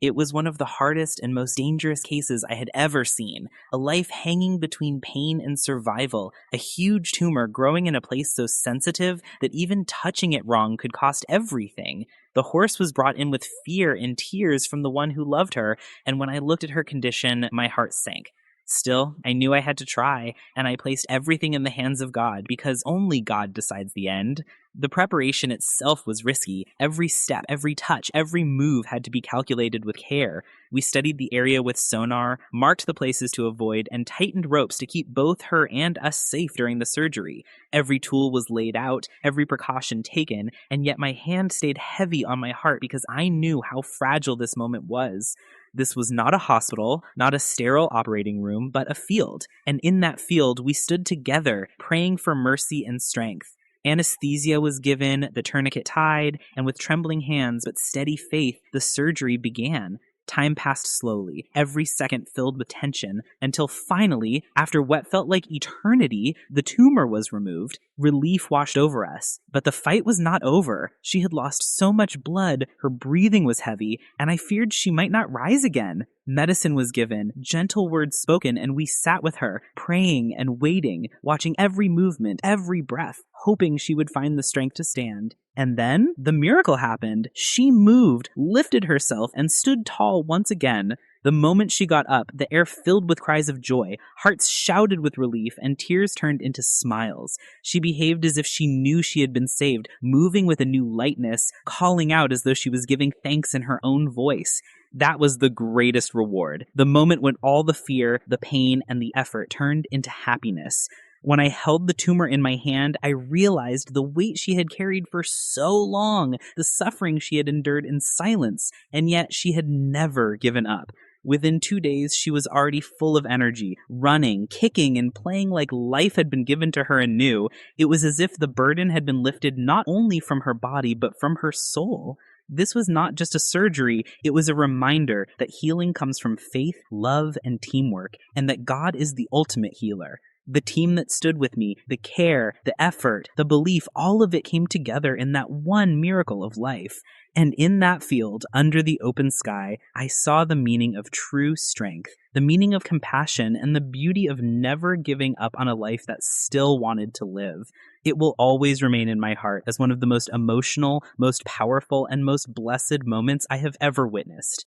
It was one of the hardest and most dangerous cases I had ever seen. A life hanging between pain and survival, a huge tumor growing in a place so sensitive that even touching it wrong could cost everything. The horse was brought in with fear and tears from the one who loved her, and when I looked at her condition, my heart sank. Still, I knew I had to try, and I placed everything in the hands of God because only God decides the end. The preparation itself was risky. Every step, every touch, every move had to be calculated with care. We studied the area with sonar, marked the places to avoid, and tightened ropes to keep both her and us safe during the surgery. Every tool was laid out, every precaution taken, and yet my hand stayed heavy on my heart because I knew how fragile this moment was. This was not a hospital, not a sterile operating room, but a field. And in that field, we stood together, praying for mercy and strength. Anesthesia was given, the tourniquet tied, and with trembling hands but steady faith, the surgery began. Time passed slowly, every second filled with tension, until finally, after what felt like eternity, the tumor was removed. Relief washed over us. But the fight was not over. She had lost so much blood, her breathing was heavy, and I feared she might not rise again. Medicine was given, gentle words spoken, and we sat with her, praying and waiting, watching every movement, every breath, hoping she would find the strength to stand. And then the miracle happened. She moved, lifted herself, and stood tall once again. The moment she got up, the air filled with cries of joy, hearts shouted with relief, and tears turned into smiles. She behaved as if she knew she had been saved, moving with a new lightness, calling out as though she was giving thanks in her own voice. That was the greatest reward. The moment when all the fear, the pain, and the effort turned into happiness. When I held the tumor in my hand, I realized the weight she had carried for so long, the suffering she had endured in silence, and yet she had never given up. Within 2 days, she was already full of energy, running, kicking, and playing like life had been given to her anew. It was as if the burden had been lifted not only from her body, but from her soul. This was not just a surgery, it was a reminder that healing comes from faith, love, and teamwork, and that God is the ultimate healer. The team that stood with me, the care, the effort, the belief, all of it came together in that one miracle of life. And in that field, under the open sky, I saw the meaning of true strength, the meaning of compassion, and the beauty of never giving up on a life that still wanted to live. It will always remain in my heart as one of the most emotional, most powerful, and most blessed moments I have ever witnessed.